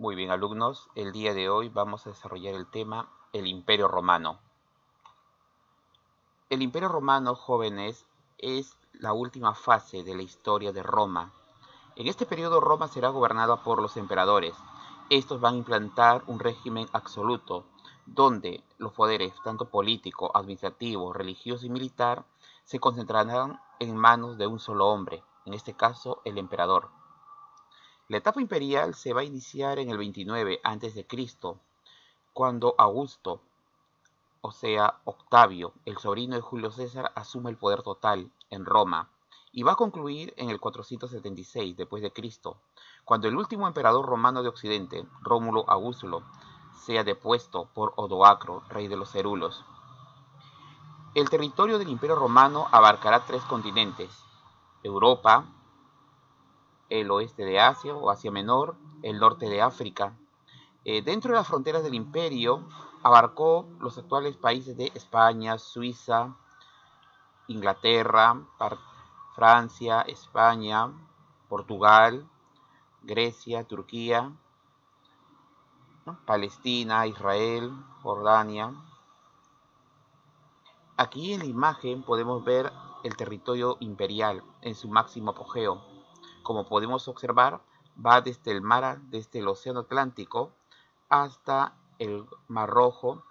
Muy bien, alumnos, el día de hoy vamos a desarrollar el tema el Imperio Romano. El Imperio Romano, jóvenes, es la última fase de la historia de Roma. En este periodo Roma será gobernada por los emperadores. Estos van a implantar un régimen absoluto, donde los poderes, tanto político, administrativo, religioso y militar, se concentrarán en manos de un solo hombre, en este caso el emperador. La etapa imperial se va a iniciar en el 29 a.C., cuando Augusto, o sea Octavio, el sobrino de Julio César, asume el poder total en Roma, y va a concluir en el 476 después de Cristo, cuando el último emperador romano de Occidente, Rómulo Augusto, sea depuesto por Odoacro, rey de los Herulos. El territorio del Imperio Romano abarcará 3 continentes: Europa, el oeste de Asia o Asia Menor, el norte de África. Dentro de las fronteras del imperio abarcó los actuales países de España, Suiza, Inglaterra, Francia, España, Portugal, Grecia, Turquía, ¿no? Palestina, Israel, Jordania. Aquí en la imagen podemos ver el territorio imperial en su máximo apogeo. Como podemos observar, va desde el Océano Atlántico hasta el Mar Rojo,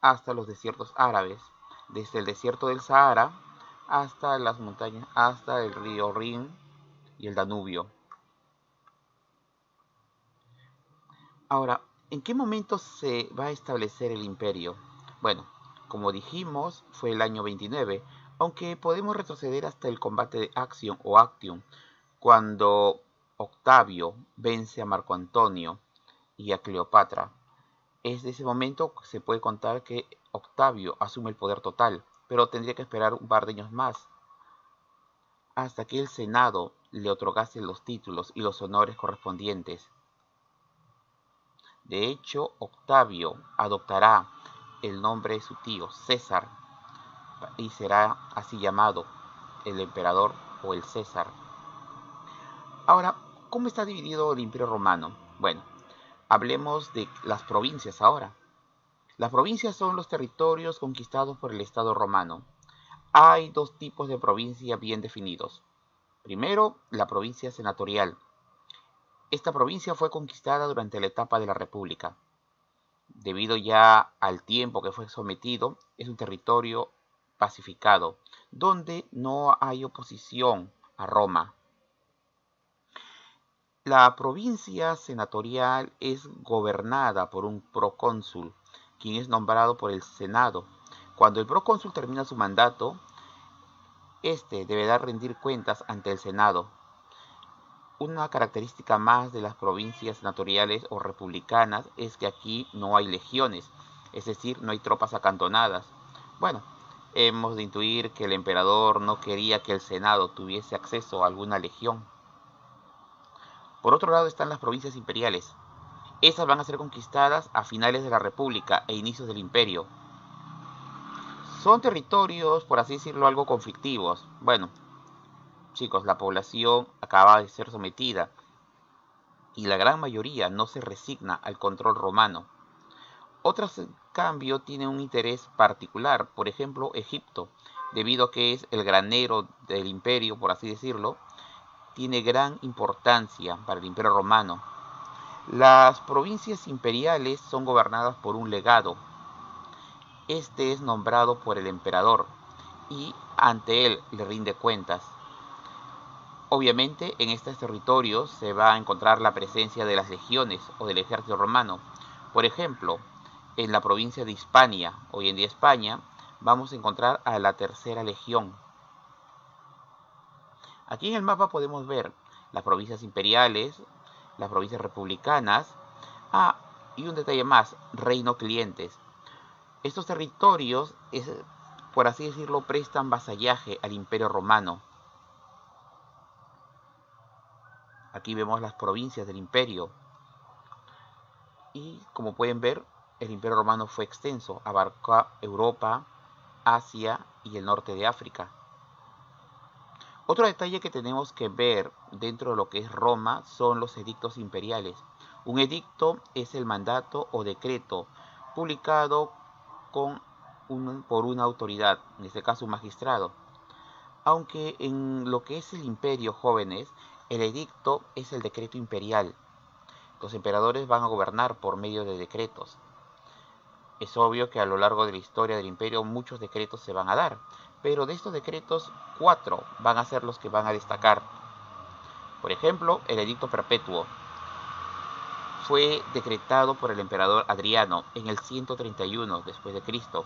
hasta los desiertos árabes, desde el desierto del Sahara hasta las montañas, hasta el río Rin y el Danubio. Ahora, ¿en qué momento se va a establecer el imperio? Bueno, como dijimos, fue el año 29, aunque podemos retroceder hasta el combate de Acción o Actium, cuando Octavio vence a Marco Antonio y a Cleopatra. Es de ese momento que se puede contar que Octavio asume el poder total, pero tendría que esperar un par de años más hasta que el Senado le otorgase los títulos y los honores correspondientes. De hecho, Octavio adoptará el nombre de su tío, César, y será así llamado el emperador o el César. Ahora, ¿cómo está dividido el Imperio Romano? Bueno, hablemos de las provincias ahora. Las provincias son los territorios conquistados por el Estado romano. Hay 2 tipos de provincia bien definidos. Primero, la provincia senatorial. Esta provincia fue conquistada durante la etapa de la República. Debido ya al tiempo que fue sometido, es un territorio pacificado, donde no hay oposición a Roma. La provincia senatorial es gobernada por un procónsul, quien es nombrado por el Senado. Cuando el procónsul termina su mandato, este deberá rendir cuentas ante el Senado. Una característica más de las provincias senatoriales o republicanas es que aquí no hay legiones, es decir, no hay tropas acantonadas. Bueno, hemos de intuir que el emperador no quería que el Senado tuviese acceso a alguna legión. Por otro lado están las provincias imperiales. Estas van a ser conquistadas a finales de la República e inicios del Imperio. Son territorios, por así decirlo, algo conflictivos. Bueno, chicos, la población acaba de ser sometida y la gran mayoría no se resigna al control romano. Otras, en cambio, tienen un interés particular, por ejemplo, Egipto, debido a que es el granero del imperio, por así decirlo, tiene gran importancia para el imperio romano. Las provincias imperiales son gobernadas por un legado. Este es nombrado por el emperador y ante él le rinde cuentas. Obviamente en estos territorios se va a encontrar la presencia de las legiones o del ejército romano. Por ejemplo, en la provincia de Hispania, hoy en día España, vamos a encontrar a la tercera legión. Aquí en el mapa podemos ver las provincias imperiales, las provincias republicanas, y un detalle más, reino clientes. Estos territorios, por así decirlo, prestan vasallaje al imperio romano. Aquí vemos las provincias del imperio. Y como pueden ver, el imperio romano fue extenso, abarcó Europa, Asia y el norte de África. Otro detalle que tenemos que ver dentro de lo que es Roma son los edictos imperiales. Un edicto es el mandato o decreto publicado por una autoridad, en este caso un magistrado. Aunque en lo que es el imperio, jóvenes, el edicto es el decreto imperial. Los emperadores van a gobernar por medio de decretos. Es obvio que a lo largo de la historia del imperio muchos decretos se van a dar, pero de estos decretos 4 van a ser los que van a destacar. Por ejemplo, el edicto perpetuo fue decretado por el emperador Adriano en el 131 después de Cristo.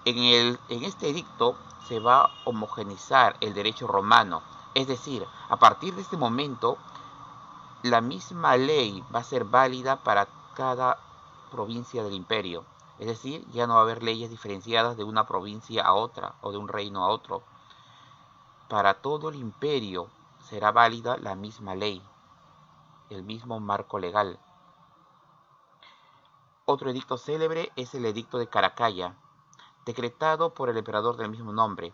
En este edicto se va a homogeneizar el derecho romano, es decir, a partir de este momento la misma ley va a ser válida para cada provincia del imperio. Es decir, ya no va a haber leyes diferenciadas de una provincia a otra o de un reino a otro. Para todo el imperio será válida la misma ley, el mismo marco legal. Otro edicto célebre es el edicto de Caracalla, decretado por el emperador del mismo nombre.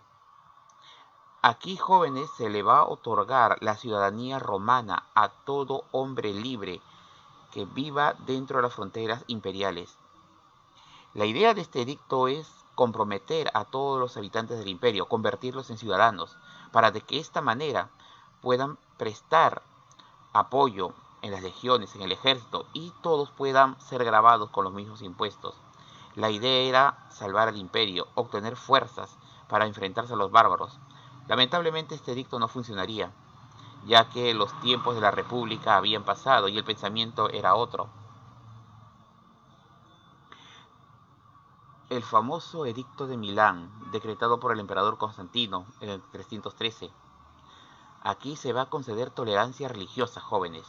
Aquí, jóvenes, se le va a otorgar la ciudadanía romana a todo hombre libre que viva dentro de las fronteras imperiales. La idea de este edicto es comprometer a todos los habitantes del imperio, convertirlos en ciudadanos, para de que de esta manera puedan prestar apoyo en las legiones, en el ejército, y todos puedan ser grabados con los mismos impuestos. La idea era salvar al imperio, obtener fuerzas para enfrentarse a los bárbaros. Lamentablemente este edicto no funcionaría, ya que los tiempos de la República habían pasado y el pensamiento era otro. El famoso Edicto de Milán, decretado por el emperador Constantino en el 313. Aquí se va a conceder tolerancia religiosa, jóvenes.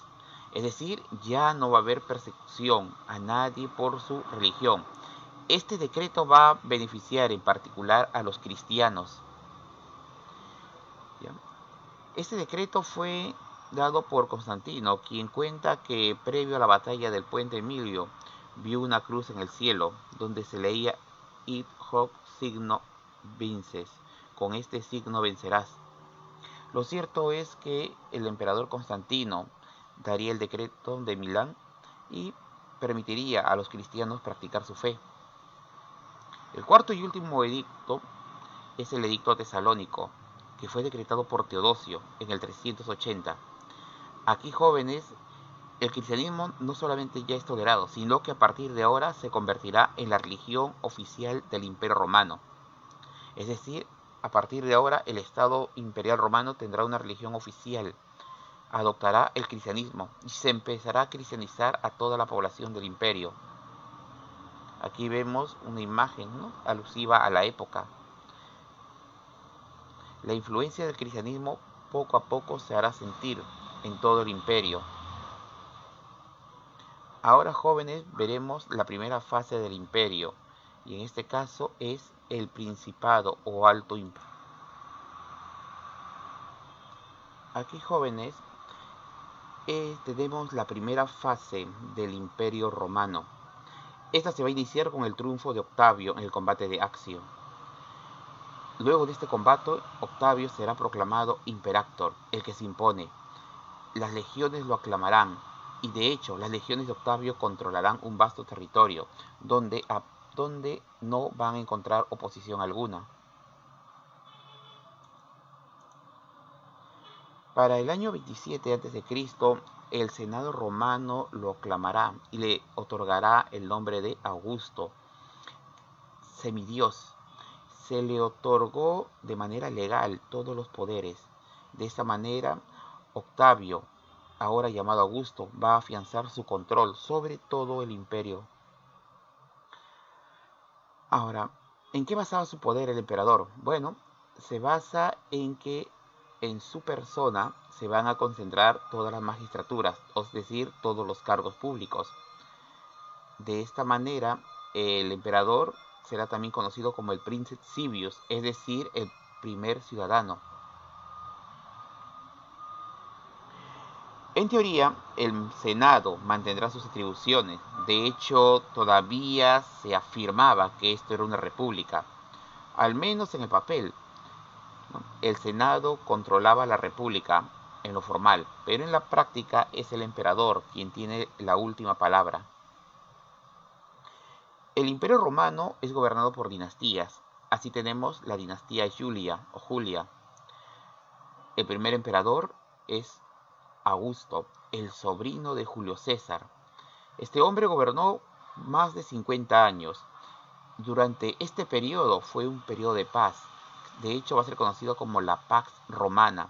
Es decir, ya no va a haber persecución a nadie por su religión. Este decreto va a beneficiar en particular a los cristianos. ¿Ya? Este decreto fue dado por Constantino, quien cuenta que previo a la batalla del puente Emilio, vio una cruz en el cielo, donde se leía Id hoc signo vinces, con este signo vencerás. Lo cierto es que el emperador Constantino daría el decreto de Milán y permitiría a los cristianos practicar su fe. El cuarto y último edicto es el edicto tesalónico, que fue decretado por Teodosio en el 380. Aquí, jóvenes, el cristianismo no solamente ya es tolerado, sino que a partir de ahora se convertirá en la religión oficial del Imperio Romano. Es decir, a partir de ahora el Estado Imperial Romano tendrá una religión oficial, adoptará el cristianismo y se empezará a cristianizar a toda la población del imperio. Aquí vemos una imagen, ¿no?, alusiva a la época. La influencia del cristianismo poco a poco se hará sentir en todo el imperio. Ahora, jóvenes, veremos la primera fase del imperio, y en este caso es el Principado o Alto Imperio. Aquí, jóvenes, tenemos la primera fase del Imperio Romano. Esta se va a iniciar con el triunfo de Octavio en el combate de Accio. Luego de este combate, Octavio será proclamado Imperator, el que se impone. Las legiones lo aclamarán, y de hecho las legiones de Octavio controlarán un vasto territorio, donde no van a encontrar oposición alguna. Para el año 27 a.C., el Senado romano lo aclamará y le otorgará el nombre de Augusto, semidios. Se le otorgó de manera legal todos los poderes. De esta manera, Octavio, ahora llamado Augusto, va a afianzar su control sobre todo el imperio. Ahora, ¿en qué basaba su poder el emperador? Bueno, se basa en que en su persona se van a concentrar todas las magistraturas, es decir, todos los cargos públicos. De esta manera, el emperador será también conocido como el Princeps Civius, es decir, el primer ciudadano. En teoría, el Senado mantendrá sus atribuciones. De hecho, todavía se afirmaba que esto era una república, al menos en el papel, ¿no? El Senado controlaba la república, en lo formal, pero en la práctica es el emperador quien tiene la última palabra. El Imperio Romano es gobernado por dinastías. Así tenemos la dinastía Julia o Julia. El primer emperador es Augusto, el sobrino de Julio César. Este hombre gobernó más de 50 años. Durante este periodo fue un periodo de paz. De hecho, va a ser conocido como la Pax Romana.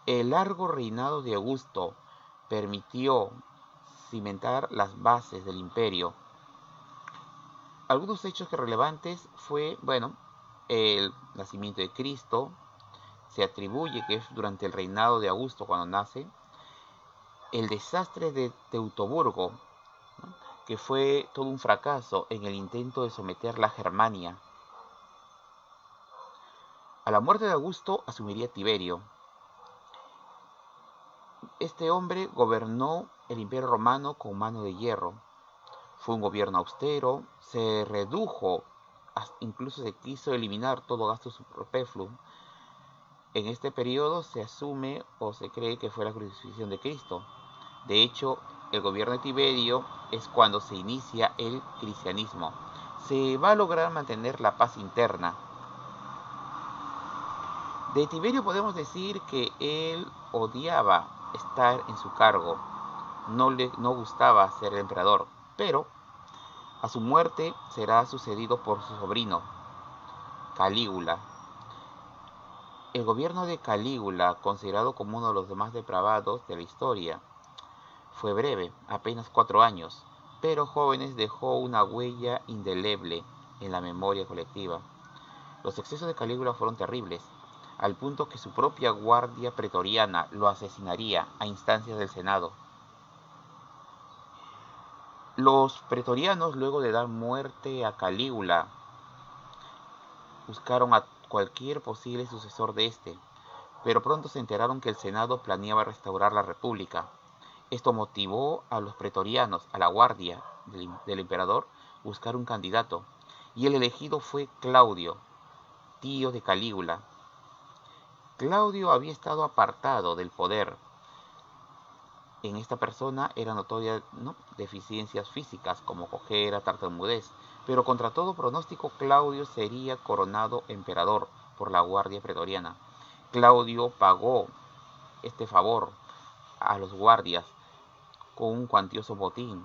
El largo reinado de Augusto permitió cimentar las bases del imperio. Algunos hechos relevantes fue, el nacimiento de Cristo. Se atribuye que es durante el reinado de Augusto cuando nace. El desastre de Teutoburgo, ¿no?, que fue todo un fracaso en el intento de someter la Germania. A la muerte de Augusto asumiría Tiberio. Este hombre gobernó el Imperio Romano con mano de hierro. Fue un gobierno austero, se redujo, incluso se quiso eliminar todo gasto superfluo. En este periodo se asume o se cree que fue la crucifixión de Cristo. De hecho, el gobierno de Tiberio es cuando se inicia el cristianismo. Se va a lograr mantener la paz interna. De Tiberio podemos decir que él odiaba estar en su cargo, no gustaba ser el emperador, pero a su muerte será sucedido por su sobrino, Calígula. El gobierno de Calígula, considerado como uno de los más depravados de la historia, fue breve, apenas 4 años, pero jóvenes dejó una huella indeleble en la memoria colectiva. Los excesos de Calígula fueron terribles, al punto que su propia guardia pretoriana lo asesinaría a instancias del Senado. Los pretorianos, luego de dar muerte a Calígula, buscaron a cualquier posible sucesor de este, pero pronto se enteraron que el Senado planeaba restaurar la República. Esto motivó a los pretorianos, a la guardia del emperador, buscar un candidato, y el elegido fue Claudio, tío de Calígula. Claudio había estado apartado del poder. En esta persona eran notorias, ¿no?, deficiencias físicas como cojera, tartamudez, pero contra todo pronóstico Claudio sería coronado emperador por la guardia pretoriana. Claudio pagó este favor a los guardias con un cuantioso botín.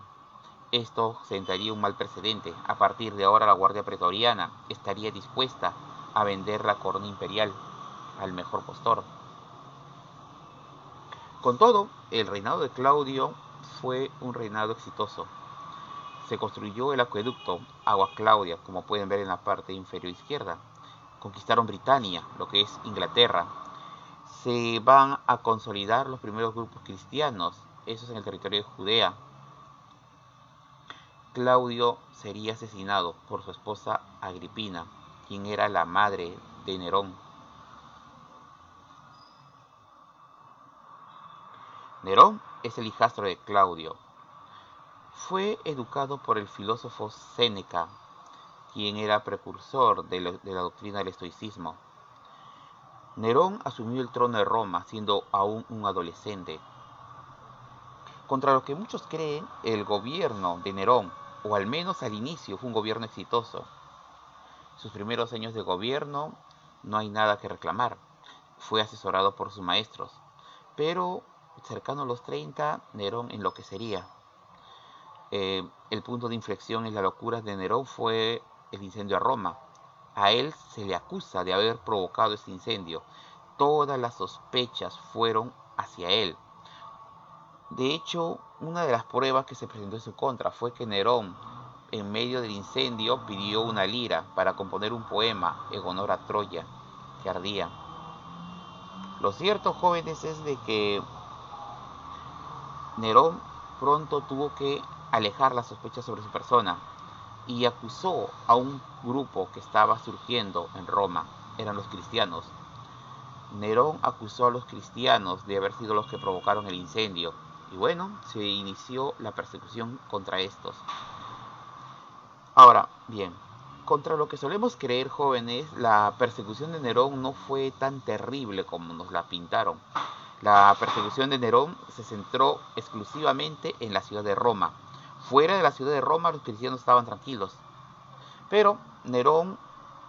Esto sentaría un mal precedente. A partir de ahora la guardia pretoriana estaría dispuesta a vender la corona imperial al mejor postor. Con todo, el reinado de Claudio fue un reinado exitoso. Se construyó el acueducto Agua Claudia, como pueden ver en la parte inferior izquierda. Conquistaron Britania, lo que es Inglaterra. Se van a consolidar los primeros grupos cristianos, esos en el territorio de Judea. Claudio sería asesinado por su esposa Agripina, quien era la madre de Nerón. Nerón es el hijastro de Claudio. Fue educado por el filósofo Séneca, quien era precursor de la doctrina del estoicismo. Nerón asumió el trono de Roma siendo aún un adolescente. Contra lo que muchos creen, el gobierno de Nerón, o al menos al inicio, fue un gobierno exitoso. Sus primeros años de gobierno no hay nada que reclamar. Fue asesorado por sus maestros, pero cercano a los 30, Nerón enloquecería. El punto de inflexión en las locuras de Nerón fue el incendio a Roma. A él se le acusa de haber provocado este incendio. Todas las sospechas fueron hacia él. De hecho, una de las pruebas que se presentó en su contra fue que Nerón, en medio del incendio, pidió una lira para componer un poema en honor a Troya, que ardía. Lo cierto, jóvenes, es de que Nerón pronto tuvo que alejar las sospechas sobre su persona y acusó a un grupo que estaba surgiendo en Roma, eran los cristianos. Nerón acusó a los cristianos de haber sido los que provocaron el incendio y bueno, se inició la persecución contra estos. Ahora, bien, contra lo que solemos creer, jóvenes, la persecución de Nerón no fue tan terrible como nos la pintaron. La persecución de Nerón se centró exclusivamente en la ciudad de Roma. Fuera de la ciudad de Roma los cristianos estaban tranquilos. Pero Nerón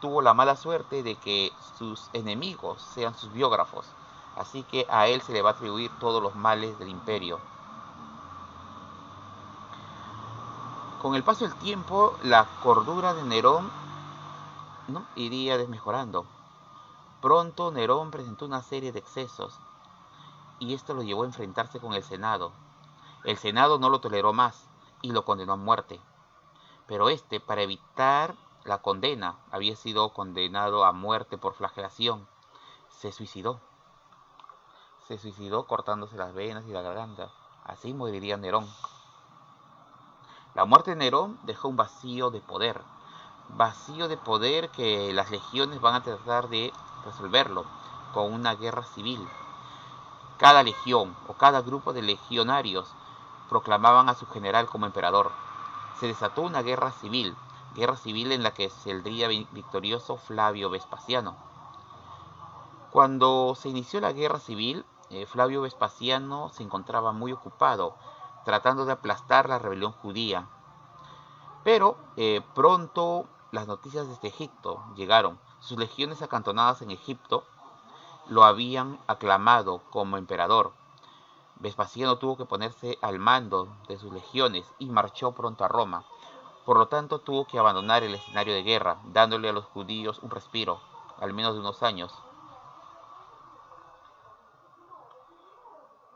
tuvo la mala suerte de que sus enemigos sean sus biógrafos. Así que a él se le va a atribuir todos los males del imperio. Con el paso del tiempo, la cordura de Nerón, ¿no?, iría desmejorando. Pronto Nerón presentó una serie de excesos y esto lo llevó a enfrentarse con el Senado. El Senado no lo toleró más y lo condenó a muerte. Pero para evitar la condena, había sido condenado a muerte por flagelación. Se suicidó. Se suicidó cortándose las venas y la garganta. Así moriría Nerón. La muerte de Nerón dejó un vacío de poder. Vacío de poder que las legiones van a tratar de resolverlo con una guerra civil. Cada legión o cada grupo de legionarios proclamaban a su general como emperador. Se desató una guerra civil en la que saldría victorioso Flavio Vespasiano. Cuando se inició la guerra civil, Flavio Vespasiano se encontraba muy ocupado tratando de aplastar la rebelión judía. Pero pronto las noticias desde Egipto llegaron. Sus legiones acantonadas en Egipto lo habían aclamado como emperador. Vespasiano tuvo que ponerse al mando de sus legiones y marchó pronto a Roma. Por lo tanto, tuvo que abandonar el escenario de guerra, dándole a los judíos un respiro, al menos de unos años.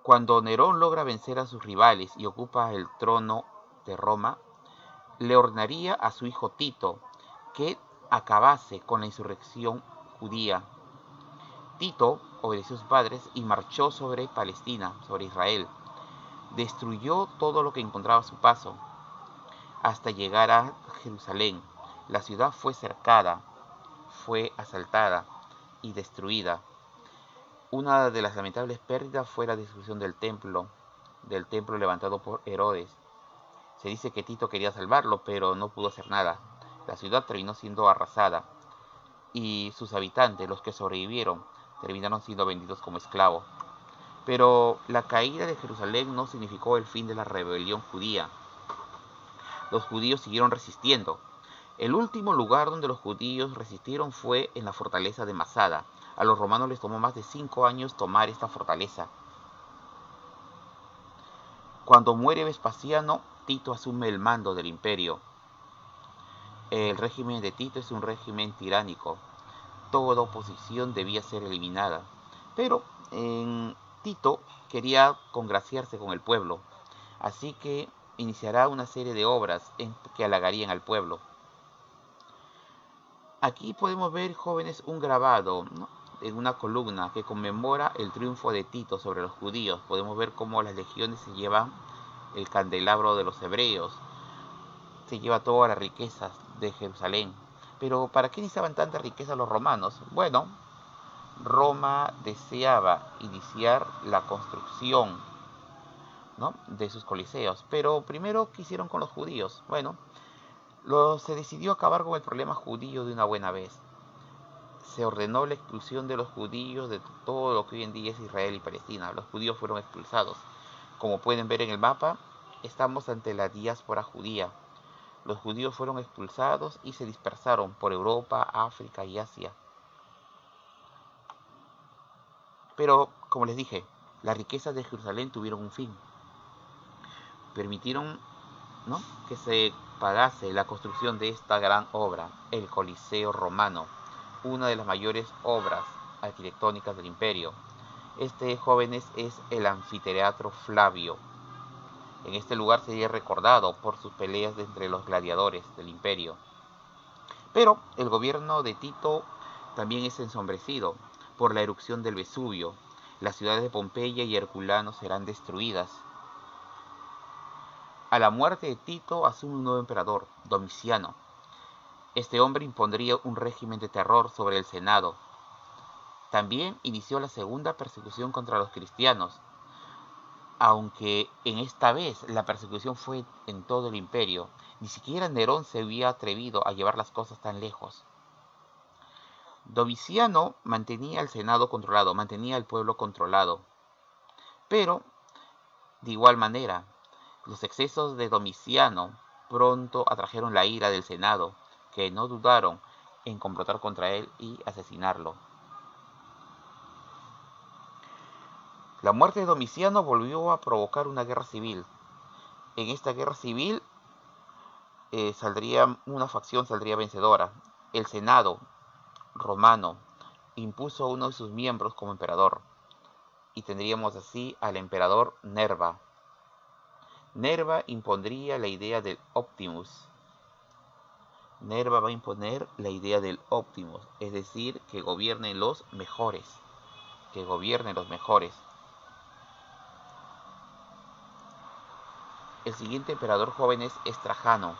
Cuando Nerón logra vencer a sus rivales y ocupa el trono de Roma, le ordenaría a su hijo Tito que acabase con la insurrección judía. Tito obedeció a sus padres y marchó sobre Palestina, sobre Israel. Destruyó todo lo que encontraba a su paso, hasta llegar a Jerusalén. La ciudad fue cercada, fue asaltada y destruida. Una de las lamentables pérdidas fue la destrucción del templo levantado por Herodes. Se dice que Tito quería salvarlo, pero no pudo hacer nada. La ciudad terminó siendo arrasada y sus habitantes, los que sobrevivieron, terminaron siendo vendidos como esclavos. Pero la caída de Jerusalén no significó el fin de la rebelión judía. Los judíos siguieron resistiendo. El último lugar donde los judíos resistieron fue en la fortaleza de Masada. A los romanos les tomó más de 5 años tomar esta fortaleza. Cuando muere Vespasiano, Tito asume el mando del imperio. El régimen de Tito es un régimen tiránico. Toda oposición debía ser eliminada. Pero Tito quería congraciarse con el pueblo, así que iniciará una serie de obras que halagarían al pueblo. Aquí podemos ver, jóvenes, un grabado, ¿no?, en una columna que conmemora el triunfo de Tito sobre los judíos. Podemos ver cómo las legiones se llevan el candelabro de los hebreos, se lleva todas las riquezas de Jerusalén. Pero ¿para qué necesitaban tanta riqueza los romanos? Bueno, Roma deseaba iniciar la construcción, ¿no?, de sus coliseos, pero primero, ¿qué hicieron con los judíos? Bueno, se decidió acabar con el problema judío de una buena vez. Se ordenó la expulsión de los judíos de todo lo que hoy en día es Israel y Palestina. Los judíos fueron expulsados. Como pueden ver en el mapa, estamos ante la diáspora judía. Los judíos fueron expulsados y se dispersaron por Europa, África y Asia. Pero, como les dije, las riquezas de Jerusalén tuvieron un fin. Permitieron, ¿no?, que se pagase la construcción de esta gran obra, el Coliseo Romano, una de las mayores obras arquitectónicas del imperio. Jóvenes, es el anfiteatro Flavio. En este lugar sería recordado por sus peleas entre los gladiadores del imperio. Pero el gobierno de Tito también es ensombrecido por la erupción del Vesubio. Las ciudades de Pompeya y Herculano serán destruidas. A la muerte de Tito asume un nuevo emperador, Domiciano. Este hombre impondría un régimen de terror sobre el Senado. También inició la segunda persecución contra los cristianos, aunque en esta vez la persecución fue en todo el imperio. Ni siquiera Nerón se había atrevido a llevar las cosas tan lejos. Domiciano mantenía al Senado controlado, mantenía al pueblo controlado. Pero, de igual manera, los excesos de Domiciano pronto atrajeron la ira del Senado, que no dudaron en complotar contra él y asesinarlo. La muerte de Domiciano volvió a provocar una guerra civil. En esta guerra civil una facción saldría vencedora. El Senado romano impuso a uno de sus miembros como emperador, y tendríamos así al emperador Nerva. Nerva impondría la idea del Optimus. Nerva va a imponer la idea del Optimus, es decir, que gobiernen los mejores. Que gobiernen los mejores. El siguiente emperador joven es Trajano.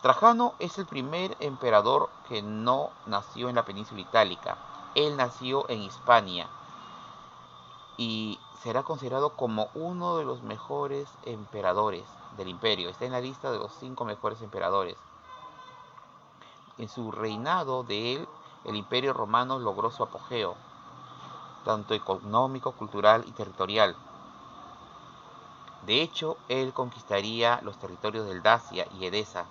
Trajano es el primer emperador que no nació en la península itálica. Él nació en Hispania y será considerado como uno de los mejores emperadores del imperio. Está en la lista de los 5 mejores emperadores. En su reinado de él, el imperio romano logró su apogeo, tanto económico, cultural y territorial. De hecho, él conquistaría los territorios del Dacia y Edesa.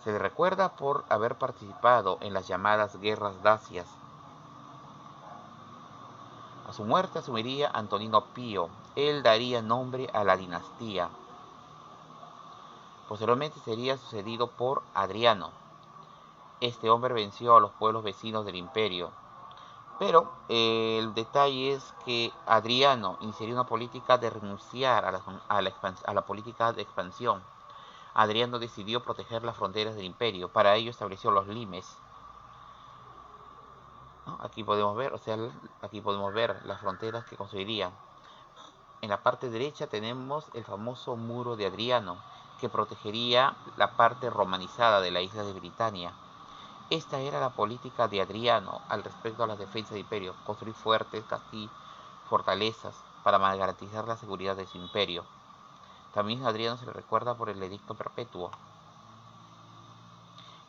Se le recuerda por haber participado en las llamadas guerras dacias. A su muerte asumiría Antonino Pío. Él daría nombre a la dinastía. Posteriormente sería sucedido por Adriano. Este hombre venció a los pueblos vecinos del imperio. Pero el detalle es que Adriano iniciaría una política de renunciar a la política de expansión. Adriano decidió proteger las fronteras del imperio. Para ello estableció los limes. ¿No? Aquí podemos ver las fronteras que construiría. En la parte derecha tenemos el famoso muro de Adriano, que protegería la parte romanizada de la isla de Britania. Esta era la política de Adriano al respecto a la defensa del imperio: construir fuertes, castillos, fortalezas para garantizar la seguridad de su imperio. También a Adriano se le recuerda por el edicto perpetuo.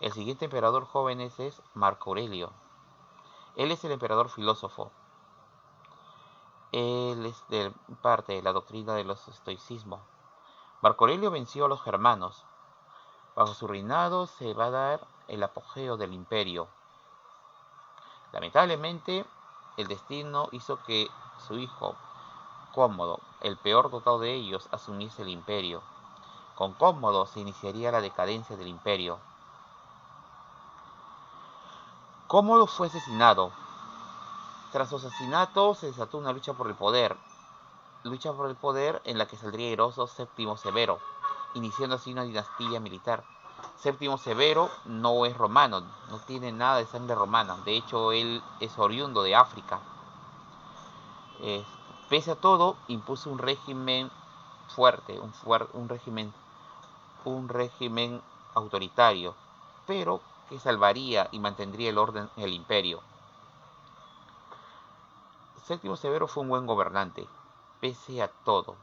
El siguiente emperador joven es Marco Aurelio. Él es el emperador filósofo. Él es parte de la doctrina de los estoicismo. Marco Aurelio venció a los germanos. Bajo su reinado se va a dar el apogeo del imperio. Lamentablemente, el destino hizo que su hijo Cómodo, el peor dotado de ellos, asumiese el imperio. Con Cómodo se iniciaría la decadencia del imperio. Cómodo fue asesinado. Tras su asesinato se desató una lucha por el poder. Lucha por el poder en la que saldría airoso Séptimo Severo, iniciando así una dinastía militar. Séptimo Severo no es romano, no tiene nada de sangre romana. De hecho, él es oriundo de África. Pese a todo, impuso un régimen fuerte, un régimen autoritario, pero que salvaría y mantendría el orden en el imperio. Séptimo Severo fue un buen gobernante, pese a todo,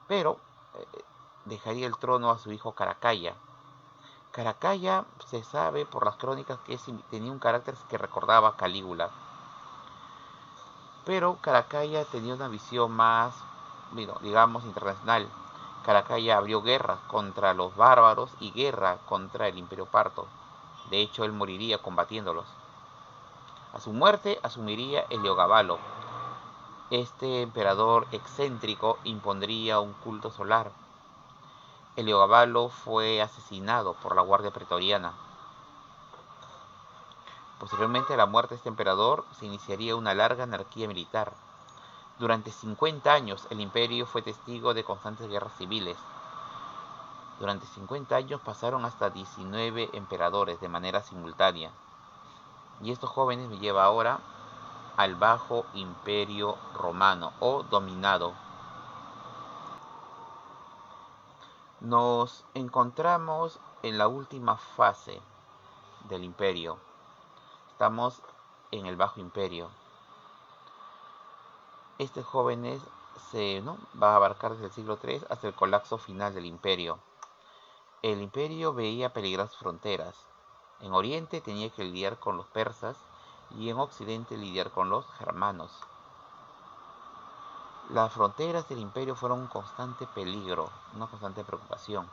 pero dejaría el trono a su hijo Caracalla. Caracalla se sabe por las crónicas que tenía un carácter que recordaba a Calígula, pero Caracalla tenía una visión más, digamos, internacional. Caracalla abrió guerras contra los bárbaros y guerra contra el imperio parto. De hecho, él moriría combatiéndolos. A su muerte asumiría Heliogábalo. Este emperador excéntrico impondría un culto solar. Heliogábalo fue asesinado por la guardia pretoriana. Posteriormente a la muerte de este emperador se iniciaría una larga anarquía militar. Durante 50 años el imperio fue testigo de constantes guerras civiles. Durante 50 años pasaron hasta 19 emperadores de manera simultánea. Y estos jóvenes me lleva ahora al Bajo Imperio Romano o dominado. Nos encontramos en la última fase del imperio. Estamos en el Bajo Imperio. Este jóvenes va a abarcar desde el siglo III hasta el colapso final del imperio. El imperio veía peligrar sus fronteras. En Oriente tenía que lidiar con los persas y en Occidente lidiar con los germanos. Las fronteras del imperio fueron un constante peligro, una constante preocupación.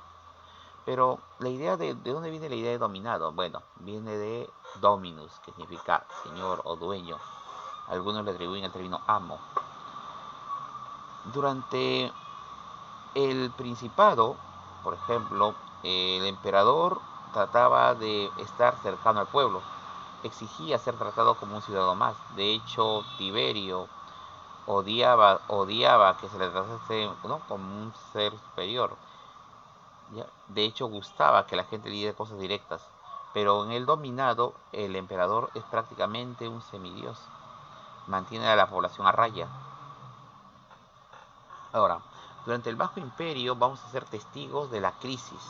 Pero la idea ¿de dónde viene la idea de dominado? Bueno, viene de dominus, que significa señor o dueño. Algunos le atribuyen el término amo. Durante el Principado, por ejemplo, el emperador trataba de estar cercano al pueblo, exigía ser tratado como un ciudadano más. De hecho, Tiberio odiaba que se le tratase, ¿no?, como un ser superior. ¿Ya? De hecho, gustaba que la gente le diera cosas directas. Pero en el dominado, el emperador es prácticamente un semidios. Mantiene a la población a raya. Ahora, durante el Bajo Imperio vamos a ser testigos de la crisis.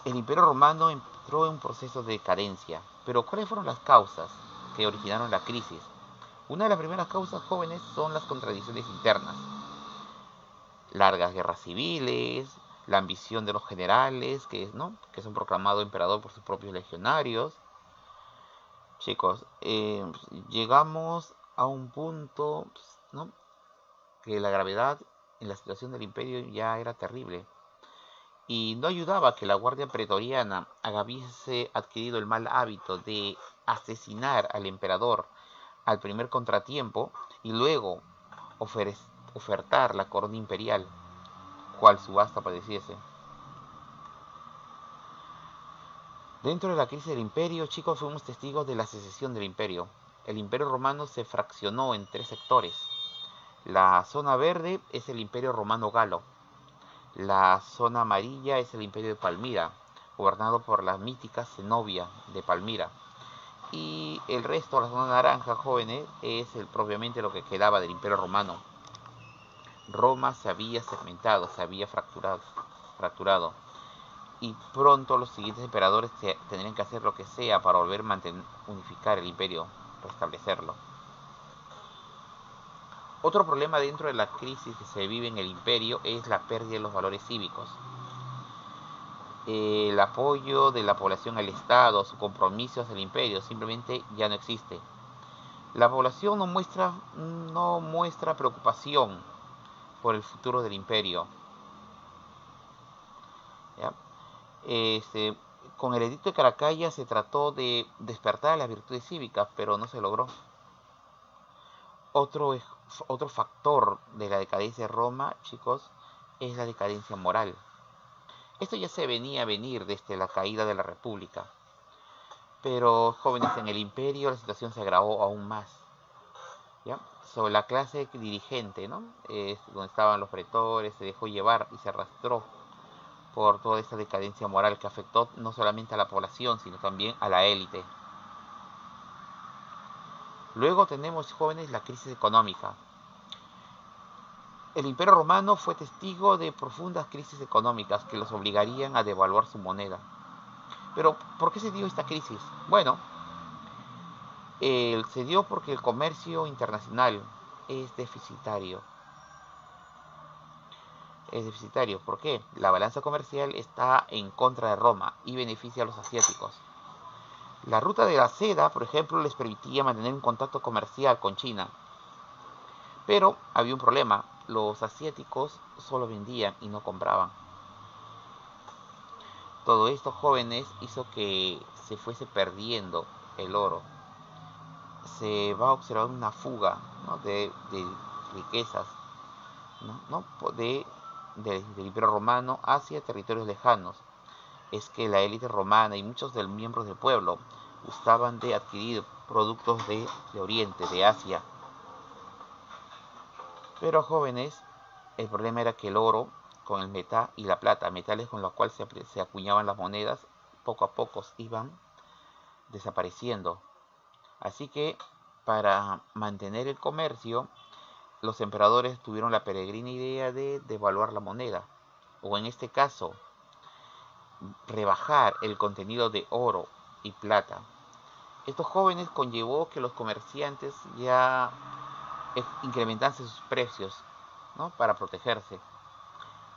El Imperio Romano entró en un proceso de decadencia. Pero ¿cuáles fueron las causas que originaron la crisis? Una de las primeras causas, jóvenes, son las contradicciones internas. Largas guerras civiles, la ambición de los generales, que son proclamados emperador por sus propios legionarios. Chicos, llegamos a un punto, ¿no?, que la gravedad en la situación del imperio ya era terrible. Y no ayudaba que la guardia pretoriana hubiese adquirido el mal hábito de asesinar al emperador al primer contratiempo y luego ofertar la corona imperial, cual subasta padeciese. Dentro de la crisis del imperio, chicos, fuimos testigos de la secesión del imperio. El imperio romano se fraccionó en 3 sectores. La zona verde es el imperio romano galo. La zona amarilla es el imperio de Palmira, gobernado por la mítica Zenobia de Palmira. Y el resto, la zona naranja, jóvenes, es propiamente lo que quedaba del imperio romano. Roma se había segmentado, se había fracturado. Y pronto los siguientes emperadores tendrían que hacer lo que sea para volver a unificar el imperio, restablecerlo. Otro problema dentro de la crisis que se vive en el imperio es la pérdida de los valores cívicos. El apoyo de la población al Estado, su compromiso hacia el imperio, simplemente ya no existe. La población no muestra preocupación por el futuro del imperio. ¿Ya? Con el edicto de Caracalla se trató de despertar las virtudes cívicas, pero no se logró. Otro factor de la decadencia de Roma, chicos, es la decadencia moral. Esto ya se venía a venir desde la caída de la República. Pero, jóvenes, en el imperio la situación se agravó aún más. ¿Ya? Sobre la clase dirigente, ¿no? Donde estaban los pretores, se dejó llevar y se arrastró por toda esta decadencia moral que afectó no solamente a la población, sino también a la élite. Luego tenemos, jóvenes, la crisis económica. El Imperio Romano fue testigo de profundas crisis económicas que los obligarían a devaluar su moneda. Pero, ¿por qué se dio esta crisis? Bueno, se dio porque el comercio internacional es deficitario. ¿Por qué? La balanza comercial está en contra de Roma y beneficia a los asiáticos. La ruta de la seda, por ejemplo, les permitía mantener un contacto comercial con China. Pero había un problema. Los asiáticos solo vendían y no compraban. Todo esto, jóvenes, hizo que se fuese perdiendo el oro. Se va a observar una fuga, ¿no?, de riquezas, ¿no? Del Imperio Romano hacia territorios lejanos. Es que la élite romana y muchos de los miembros del pueblo gustaban de adquirir productos de Oriente, de Asia. Pero, jóvenes, el problema era que el oro con el metal y la plata, metales con los cuales se acuñaban las monedas, poco a poco iban desapareciendo. Así que, para mantener el comercio, los emperadores tuvieron la peregrina idea de devaluar la moneda, o en este caso, rebajar el contenido de oro y plata. Estos jóvenes conllevó que los comerciantes ya incrementasen sus precios, ¿no?, para protegerse.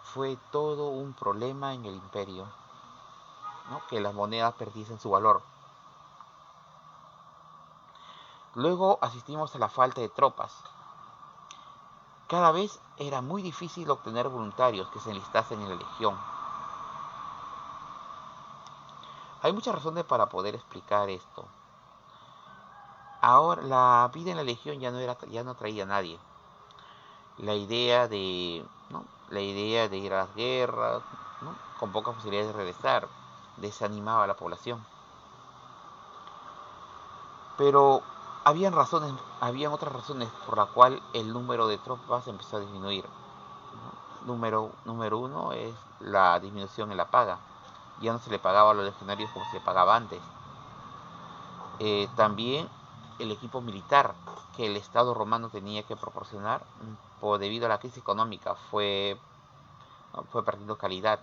Fue todo un problema en el imperio, ¿no?, que las monedas perdiesen su valor. Luego asistimos a la falta de tropas. Cada vez era muy difícil obtener voluntarios que se enlistasen en la legión. Hay muchas razones para poder explicar esto. Ahora, la vida en la legión ya no traía a nadie. La idea de, ¿no? La idea de ir a las guerras, ¿no? Con pocas posibilidades de regresar, desanimaba a la población. Pero habían otras razones por la cual el número de tropas empezó a disminuir. Número uno es la disminución en la paga. Ya no se le pagaba a los legionarios como se le pagaba antes. También el equipo militar que el Estado romano tenía que proporcionar, debido a la crisis económica, fue perdiendo calidad.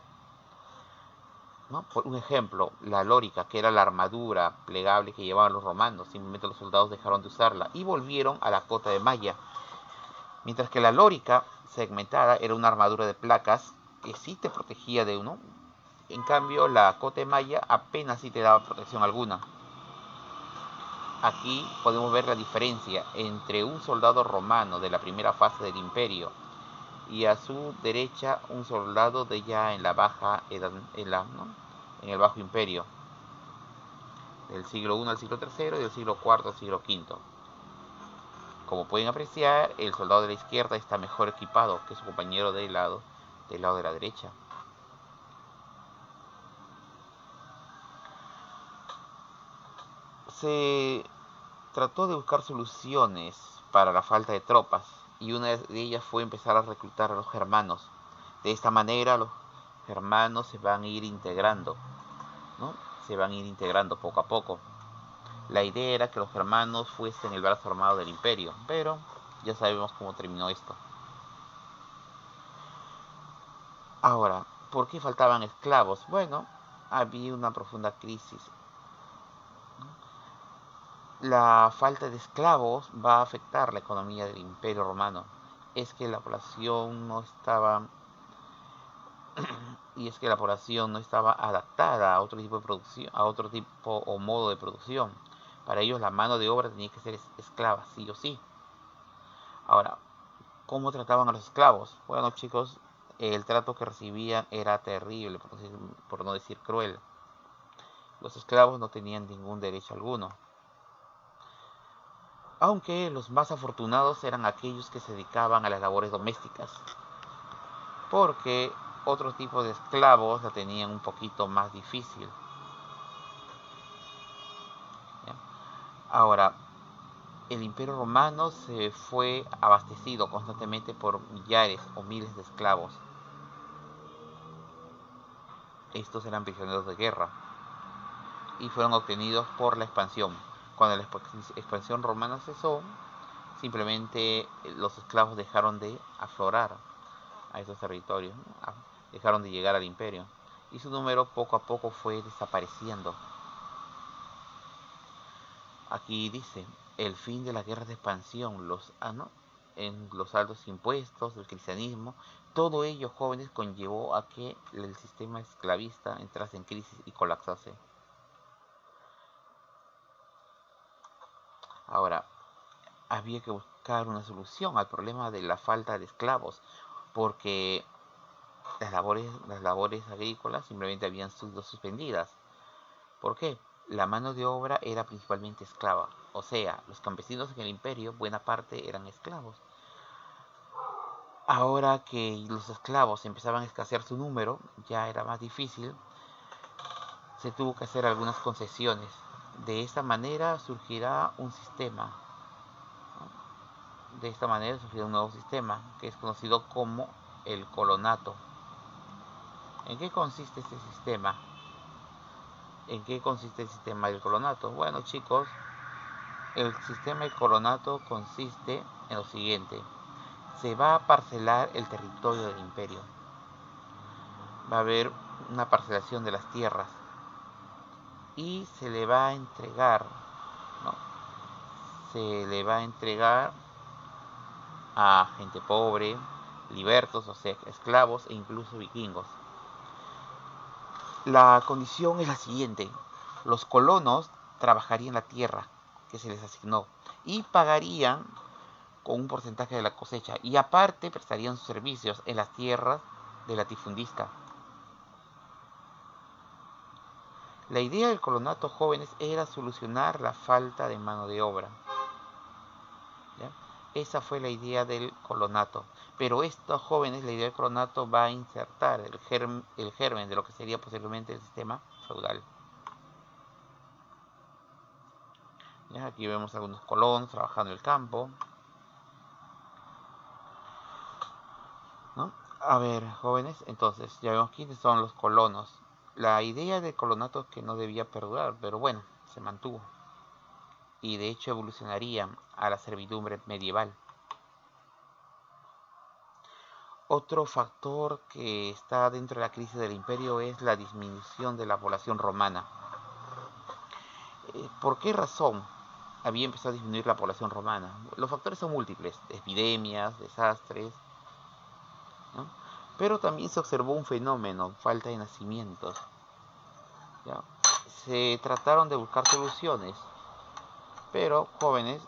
¿No? Por un ejemplo, la lórica, que era la armadura plegable que llevaban los romanos, simplemente los soldados dejaron de usarla y volvieron a la cota de malla. Mientras que la lórica segmentada era una armadura de placas que sí te protegía de uno. En cambio, la cota de malla apenas sí te daba protección alguna. Aquí podemos ver la diferencia entre un soldado romano de la primera fase del imperio y a su derecha un soldado de ya en la baja edad, en el bajo imperio, del siglo I al siglo III y del siglo IV al siglo V. Como pueden apreciar, el soldado de la izquierda está mejor equipado que su compañero del lado de la derecha. Se trató de buscar soluciones para la falta de tropas y una de ellas fue empezar a reclutar a los germanos. De esta manera los germanos se van a ir integrando, ¿no? Se van a ir integrando poco a poco. La idea era que los germanos fuesen el brazo armado del imperio, pero ya sabemos cómo terminó esto. Ahora, ¿por qué faltaban esclavos? Bueno, había una profunda crisis. La falta de esclavos va a afectar la economía del imperio romano. Es que la población no estaba adaptada a otro tipo de producción, a otro tipo o modo de producción. Para ellos la mano de obra tenía que ser esclava, sí o sí. Ahora, ¿cómo trataban a los esclavos? Bueno, chicos, el trato que recibían era terrible, por no decir cruel. Los esclavos no tenían ningún derecho alguno. Aunque los más afortunados eran aquellos que se dedicaban a las labores domésticas, porque otros tipos de esclavos la tenían un poquito más difícil. ¿Ya? Ahora, el imperio romano se fue abastecido constantemente por millares o miles de esclavos. Estos eran prisioneros de guerra y fueron obtenidos por la expansión. Cuando la expansión romana cesó, simplemente los esclavos dejaron de aflorar a esos territorios, ¿no? Dejaron de llegar al imperio y su número poco a poco fue desapareciendo. Aquí dice, el fin de la guerra de expansión, en los altos impuestos, el cristianismo, todo ello, jóvenes, conllevó a que el sistema esclavista entrase en crisis y colapsase. Ahora, había que buscar una solución al problema de la falta de esclavos, porque las labores agrícolas simplemente habían sido suspendidas. ¿Por qué? La mano de obra era principalmente esclava, o sea, los campesinos en el imperio, buena parte eran esclavos. Ahora que los esclavos empezaban a escasear su número, ya era más difícil, se tuvo que hacer algunas concesiones. De esta manera surgirá un sistema, ¿no? De esta manera surgirá un nuevo sistema, que es conocido como el colonato. ¿En qué consiste este sistema? ¿En qué consiste el sistema del colonato? Bueno, chicos, el sistema del colonato consiste en lo siguiente. Se va a parcelar el territorio del imperio. Va a haber una parcelación de las tierras. Y se le va a entregar, ¿no? Se le va a entregar a gente pobre, libertos, o sea, esclavos e incluso vikingos. La condición es la siguiente. Los colonos trabajarían la tierra que se les asignó y pagarían con un porcentaje de la cosecha, y aparte prestarían sus servicios en las tierras del latifundista. La idea del colonato jóvenes era solucionar la falta de mano de obra. ¿Ya? Esa fue la idea del colonato. Pero estos jóvenes, la idea del colonato va a insertar el germen de lo que sería posiblemente el sistema feudal. ¿Ya? Aquí vemos algunos colonos trabajando el campo. ¿No? A ver, jóvenes, entonces, ya vemos quiénes son los colonos. La idea del colonato es que no debía perdurar, pero bueno, se mantuvo. Y de hecho evolucionaría a la servidumbre medieval. Otro factor que está dentro de la crisis del imperio es la disminución de la población romana. ¿Por qué razón había empezado a disminuir la población romana? Los factores son múltiples, epidemias, desastres, ¿no? Pero también se observó un fenómeno, falta de nacimientos. ¿Ya? Se trataron de buscar soluciones, pero jóvenes,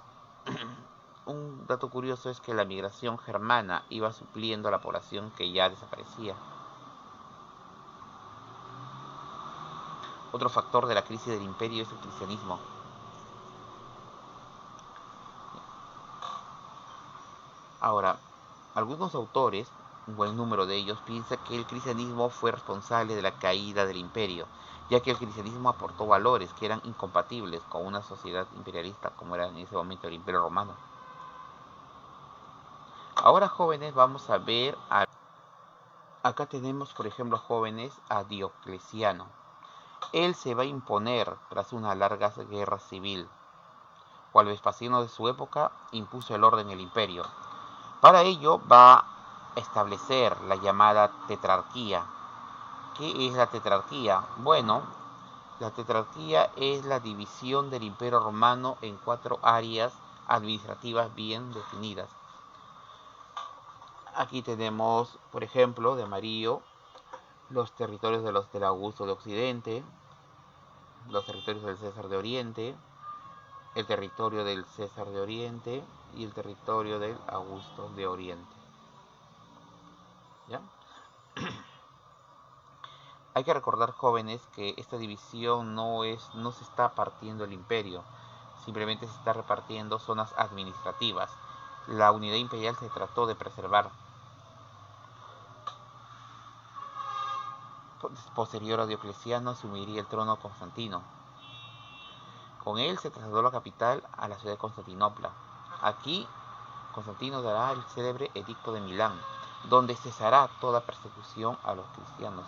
un dato curioso es que la migración germana iba supliendo a la población que ya desaparecía. Otro factor de la crisis del imperio es el cristianismo. Ahora, algunos autores, un buen número de ellos, piensan que el cristianismo fue responsable de la caída del imperio, ya que el cristianismo aportó valores que eran incompatibles con una sociedad imperialista como era en ese momento el Imperio Romano. Ahora, jóvenes, vamos a ver acá tenemos, por ejemplo, jóvenes, a Diocleciano. Él se va a imponer tras una larga guerra civil. Cual Vespasiano de su época impuso el orden en el imperio. Para ello va a establecer la llamada tetrarquía. ¿Qué es la tetrarquía? Bueno, la tetrarquía es la división del imperio romano en 4 áreas administrativas bien definidas. Aquí tenemos, por ejemplo, de amarillo, los territorios del Augusto de Occidente, los territorios del César de Oriente, el territorio del César de Oriente y el territorio del Augusto de Oriente. ¿Ya? Hay que recordar, jóvenes, que esta división no se está partiendo el imperio, simplemente se está repartiendo zonas administrativas. La unidad imperial se trató de preservar. Posterior a Diocleciano asumiría el trono Constantino. Con él se trasladó la capital a la ciudad de Constantinopla. Aquí Constantino dará el célebre Edicto de Milán, donde cesará toda persecución a los cristianos.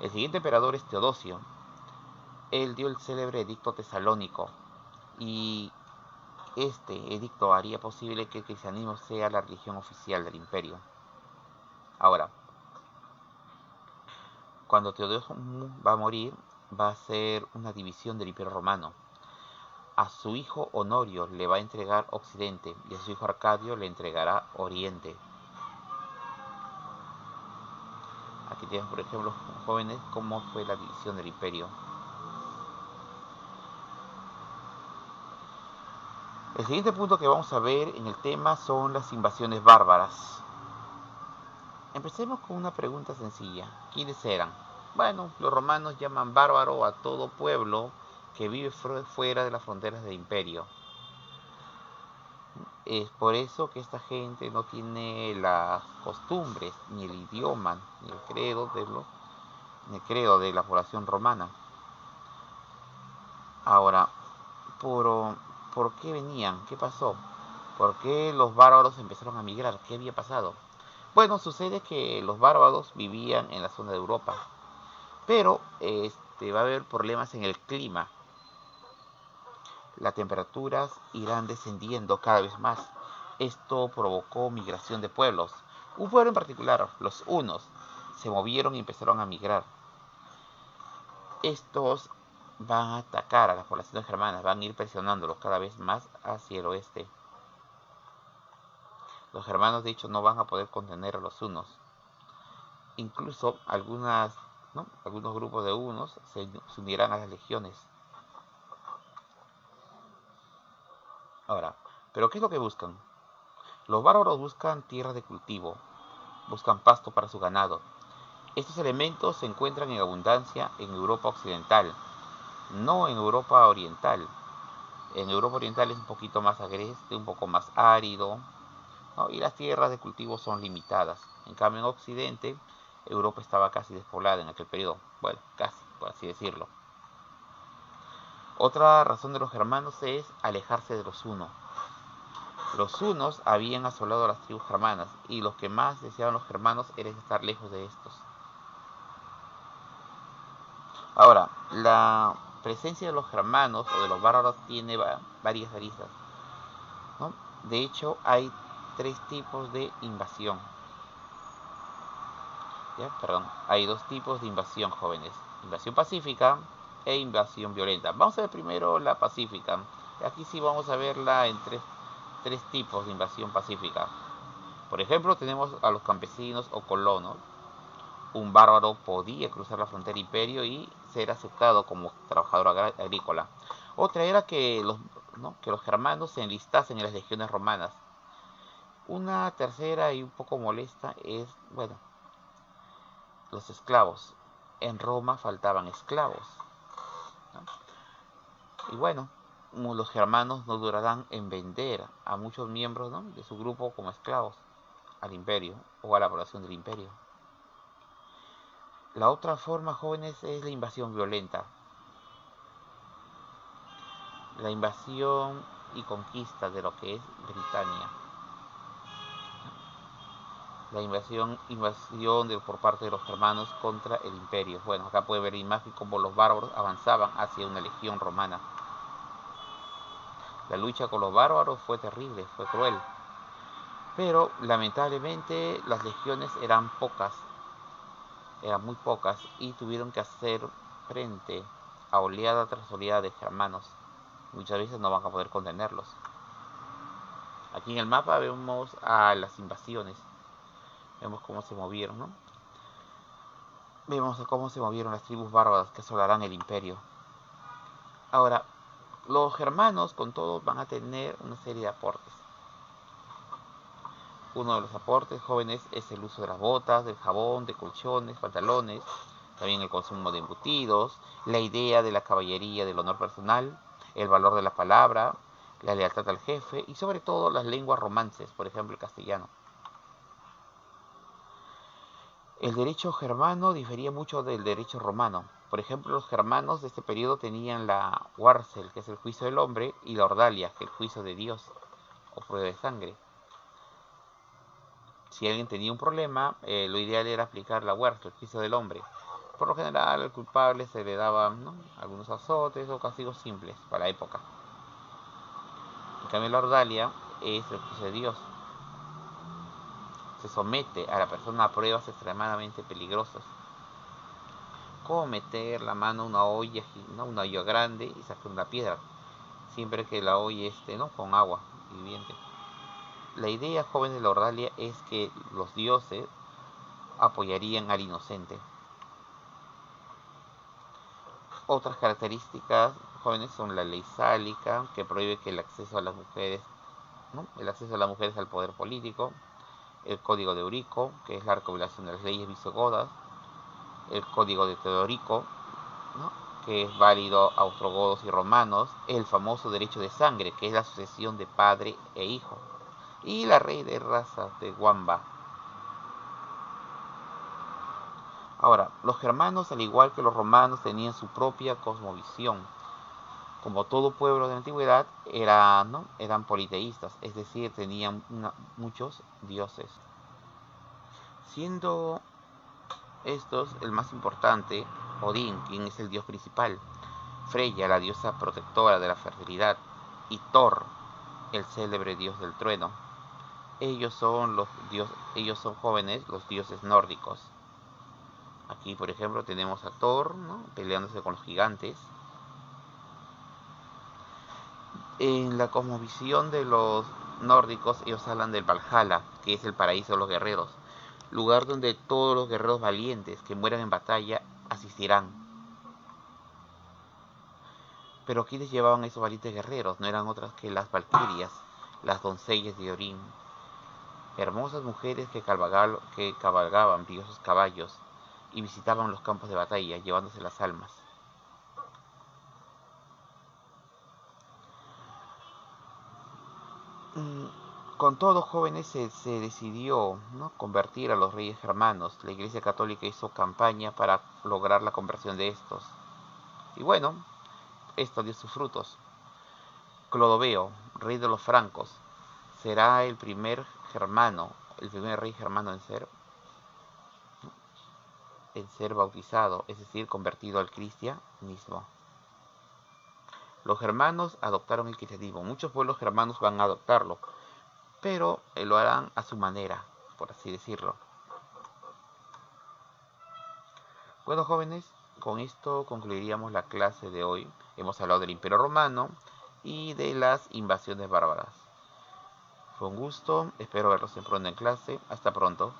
El siguiente emperador es Teodosio. Él dio el célebre Edicto Tesalónico, y este edicto haría posible que el cristianismo sea la religión oficial del imperio. Ahora, cuando Teodosio va a morir, va a ser una división del imperio romano. A su hijo Honorio le va a entregar Occidente y a su hijo Arcadio le entregará Oriente. Aquí tenemos, por ejemplo, jóvenes, cómo fue la división del imperio. El siguiente punto que vamos a ver en el tema son las invasiones bárbaras. Empecemos con una pregunta sencilla. ¿Quiénes eran? Bueno, los romanos llaman bárbaro a todo pueblo que vive fuera de las fronteras del imperio. Es por eso que esta gente no tiene las costumbres, ni el idioma, ni el credo de la población romana. Ahora, ¿por qué venían? ¿Qué pasó? ¿Por qué los bárbaros empezaron a migrar? ¿Qué había pasado? Bueno, sucede que los bárbaros vivían en la zona de Europa, pero va a haber problemas en el clima. Las temperaturas irán descendiendo cada vez más. Esto provocó migración de pueblos. Un pueblo en particular, los hunos, se movieron y empezaron a migrar. Estos van a atacar a las poblaciones germanas, van a ir presionándolos cada vez más hacia el oeste. Los germanos, de hecho, no van a poder contener a los hunos. Incluso algunos grupos de hunos se unirán a las legiones. Ahora, ¿pero qué es lo que buscan? Los bárbaros buscan tierras de cultivo, buscan pasto para su ganado. Estos elementos se encuentran en abundancia en Europa occidental, no en Europa oriental. En Europa oriental es un poquito más agreste, un poco más árido, ¿no? Y las tierras de cultivo son limitadas. En cambio, en Occidente, Europa estaba casi despoblada en aquel periodo. Bueno, casi, por así decirlo. Otra razón de los germanos es alejarse de los hunos. Los hunos habían asolado a las tribus germanas y lo que más deseaban los germanos era estar lejos de estos. Ahora, la presencia de los germanos o de los bárbaros tiene varias aristas, ¿no? De hecho, hay tres tipos de invasión. ¿Ya? Perdón, hay dos tipos de invasión, jóvenes: invasión pacífica e invasión violenta. Vamos a ver primero la pacífica. Aquí sí vamos a verla en tres tipos de invasión pacífica. Por ejemplo, tenemos a los campesinos o colonos. Un bárbaro podía cruzar la frontera imperio y ser aceptado como trabajador agrícola. Otra era que los germanos se enlistasen en las legiones romanas. Una tercera y un poco molesta es, bueno, los esclavos. En Roma faltaban esclavos, ¿no? Y bueno, los germanos no durarán en vender a muchos miembros, ¿no?, de su grupo como esclavos al imperio o a la población del imperio. La otra forma, jóvenes, es la invasión violenta. La invasión y conquista de lo que es Britania. La invasión por parte de los germanos contra el imperio. Bueno, acá puede ver imagen como los bárbaros avanzaban hacia una legión romana. La lucha con los bárbaros fue terrible, fue cruel. Pero lamentablemente las legiones eran muy pocas, y tuvieron que hacer frente a oleada tras oleada de germanos. Muchas veces no van a poder contenerlos. Aquí en el mapa vemos a las invasiones. Vemos cómo se movieron, ¿no? Vemos cómo se movieron las tribus bárbaras que asolarán el imperio. Ahora, los germanos con todo van a tener una serie de aportes. Uno de los aportes, jóvenes, es el uso de las botas, del jabón, de colchones, pantalones, también el consumo de embutidos, la idea de la caballería, del honor personal, el valor de la palabra, la lealtad al jefe y sobre todo las lenguas romances, por ejemplo el castellano. El derecho germano difería mucho del derecho romano. Por ejemplo, los germanos de este periodo tenían la Warcel, que es el juicio del hombre, y la Ordalia, que es el juicio de Dios o prueba de sangre. Si alguien tenía un problema, lo ideal era aplicar la Warcel, el juicio del hombre. Por lo general, al culpable se le daban, ¿no?, algunos azotes o castigos simples para la época. En cambio, la Ordalia es el juicio de Dios. Se somete a la persona a pruebas extremadamente peligrosas, como meter la mano a una olla, ¿no?, una olla grande, y sacar una piedra, siempre que la olla esté, ¿no?, con agua hirviente. La idea, joven, de la Ordalia es que los dioses apoyarían al inocente. Otras características, jóvenes, son la ley sálica, que prohíbe que el acceso a las mujeres, ¿no?, el acceso a las mujeres al poder político; el código de Eurico, que es la recopilación de las leyes visigodas; el código de Teodorico, ¿no?, que es válido a ostrogodos y romanos; el famoso derecho de sangre, que es la sucesión de padre e hijo; y la ley de razas de Wamba. Ahora, los germanos, al igual que los romanos, tenían su propia cosmovisión. Como todo pueblo de la antigüedad, eran politeístas, es decir, tenían muchos dioses. Siendo estos el más importante, Odín, quien es el dios principal; Freya, la diosa protectora de la fertilidad; y Thor, el célebre dios del trueno. Ellos son jóvenes, los dioses nórdicos. Aquí, por ejemplo, tenemos a Thor, ¿no?, peleándose con los gigantes. En la cosmovisión de los nórdicos, ellos hablan del Valhalla, que es el paraíso de los guerreros, lugar donde todos los guerreros valientes que mueran en batalla asistirán. Pero quienes llevaban esos valientes guerreros no eran otras que las valquirias, las doncellas de Orín, hermosas mujeres que cabalgaban briosos caballos y visitaban los campos de batalla llevándose las almas. Con todo, jóvenes, se decidió, ¿no?, convertir a los reyes germanos. La Iglesia Católica hizo campaña para lograr la conversión de estos. Y bueno, esto dio sus frutos. Clodoveo, rey de los francos, será el primer germano, el primer rey germano en ser bautizado, es decir, convertido al cristianismo. Los germanos adoptaron el cristianismo. Muchos pueblos germanos van a adoptarlo, pero lo harán a su manera, por así decirlo. Bueno, jóvenes, con esto concluiríamos la clase de hoy. Hemos hablado del Imperio Romano y de las invasiones bárbaras. Fue un gusto, espero verlos en pronto en clase. Hasta pronto.